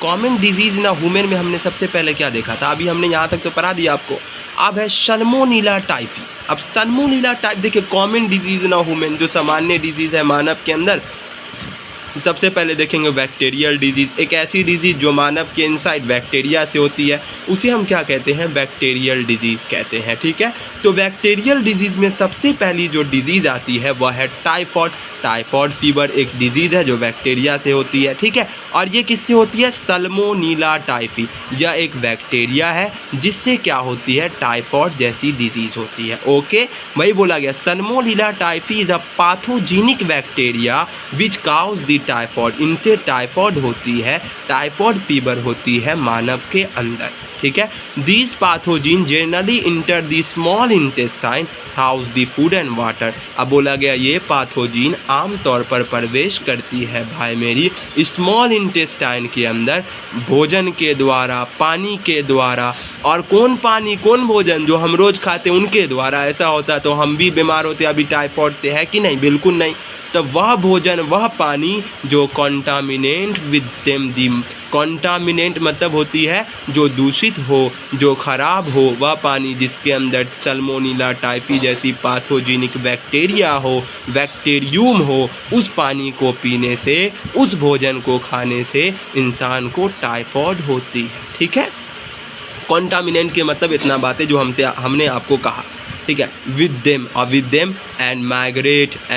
Common disease ना women में हमने सबसे पहले क्या देखा था, अभी हमने यहाँ तक तो पढ़ा दिया आपको। अब है सल्मोनेला टाइफी। अब सल्मोनेला टाइप देखिए कॉमन डिजीज़ ना वुमेन, जो सामान्य डिजीज़ है मानव के अंदर, सबसे पहले देखेंगे बैक्टीरियल डिजीज़। एक ऐसी डिजीज़ जो मानव के इनसाइड बैक्टीरिया से होती है, उसे हम क्या कहते हैं, बैक्टीरियल डिजीज़ कहते हैं। ठीक है, तो बैक्टीरियल डिजीज़ में सबसे पहली जो डिजीज़ आती है वह है टाइफॉइड। टाइफॉइड फीवर एक डिजीज़ है जो बैक्टीरिया से होती है। ठीक है, और ये किससे होती है, सल्मोनेला टाइफी। यह एक बैक्टीरिया है जिससे क्या होती है, टाइफॉइड जैसी डिजीज़ होती है। ओके, वही बोला गया, salmonella typhi is a pathogenic bacteria which cause the typhoid. इनसे टाइफॉइड होती है, टाइफॉइड फीवर होती है मानव के अंदर। ठीक है, this pathogen generally enter the small intestine house the food and water. अब बोला गया ये पैथोजन आमतौर पर प्रवेश करती है भाई मेरी स्मॉल इंटेस्टाइन के अंदर, भोजन के द्वारा, पानी के द्वारा। और कौन पानी कौन भोजन, जो हम रोज़ खाते हैं उनके द्वारा। ऐसा होता है तो हम भी बीमार होते हैं अभी टाइफॉइड से, है कि नहीं, बिल्कुल नहीं। तो वह भोजन, वह पानी जो कॉन्टामिनेंट विद देम दी, कॉन्टामिनेंट मतलब होती है जो दूषित हो, जो ख़राब हो, वह पानी जिसके अंदर सल्मोनेला टाइफी जैसी पैथोजेनिक बैक्टीरिया हो, बैक्टीरियम हो, उस पानी को पीने से, उस भोजन को खाने से इंसान को टाइफॉइड होती है। ठीक है, कॉन्टामिनेंट के मतलब इतना बात है जो हमने आपको कहा। ठीक है, with them and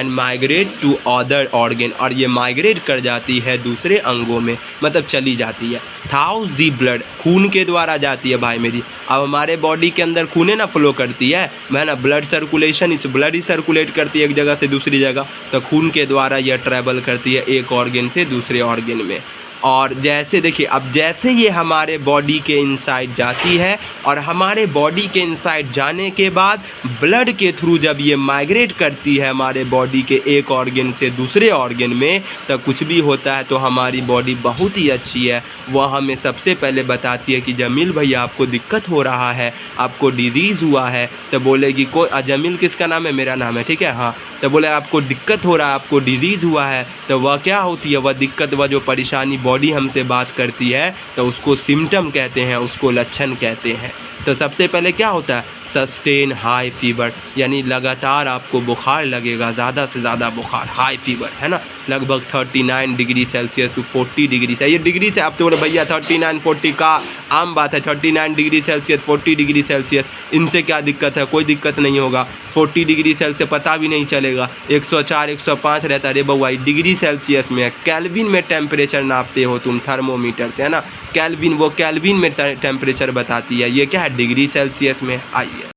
migrate to other organ. और ये माइग्रेट कर जाती है दूसरे अंगों में, मतलब चली जाती है। थाउस दी ब्लड, खून के द्वारा जाती है भाई मेरी। अब हमारे बॉडी के अंदर खून ना फ्लो करती है ना, ब्लड सर्कुलेशन, इस ब्लड ही सर्कुलेट करती है एक जगह से दूसरी जगह, तो खून के द्वारा यह ट्रैवल करती है एक ऑर्गन से दूसरे ऑर्गन में। और जैसे देखिए, अब जैसे ये हमारे बॉडी के इनसाइड जाती है, और हमारे बॉडी के इनसाइड जाने के बाद ब्लड के थ्रू जब ये माइग्रेट करती है हमारे बॉडी के एक ऑर्गन से दूसरे ऑर्गन में, तो कुछ भी होता है तो हमारी बॉडी बहुत ही अच्छी है, वह हमें सबसे पहले बताती है कि जमील भैया आपको दिक्कत हो रहा है, आपको डिजीज़ हुआ है। तो बोलेगी कोई, जमील किसका नाम है, मेरा नाम है, ठीक है, हाँ। तो बोले आपको दिक्कत हो रहा है, आपको डिजीज़ हुआ है, तो वह क्या होती है, वह दिक्कत, वह जो परेशानी बॉडी हमसे बात करती है, तो उसको सिम्टम कहते हैं, उसको लक्षण कहते हैं। तो सबसे पहले क्या होता है, सस्टेन हाई फीवर, यानी लगातार आपको बुखार लगेगा, ज़्यादा से ज़्यादा बुखार, हाई फीवर, है ना, लगभग 39 डिग्री सेल्सियस टू 40 डिग्री से। ये डिग्री से आप तो बोले भैया 39-40 का आम बात है, 39 डिग्री सेल्सियस 40 डिग्री सेल्सियस, इनसे क्या दिक्कत है, कोई दिक्कत नहीं होगा। 40 डिग्री सेल्सियस पता भी नहीं चलेगा, 104-105 रहता है। रे बउआ डिग्री सेल्सियस में, केल्विन में टेम्परेचर नापते हो तुम थर्मोमीटर से, है ना, केल्विन, वो केल्विन में टेम्परेचर बताती है, ये क्या है, डिग्री सेल्सियस में। आइए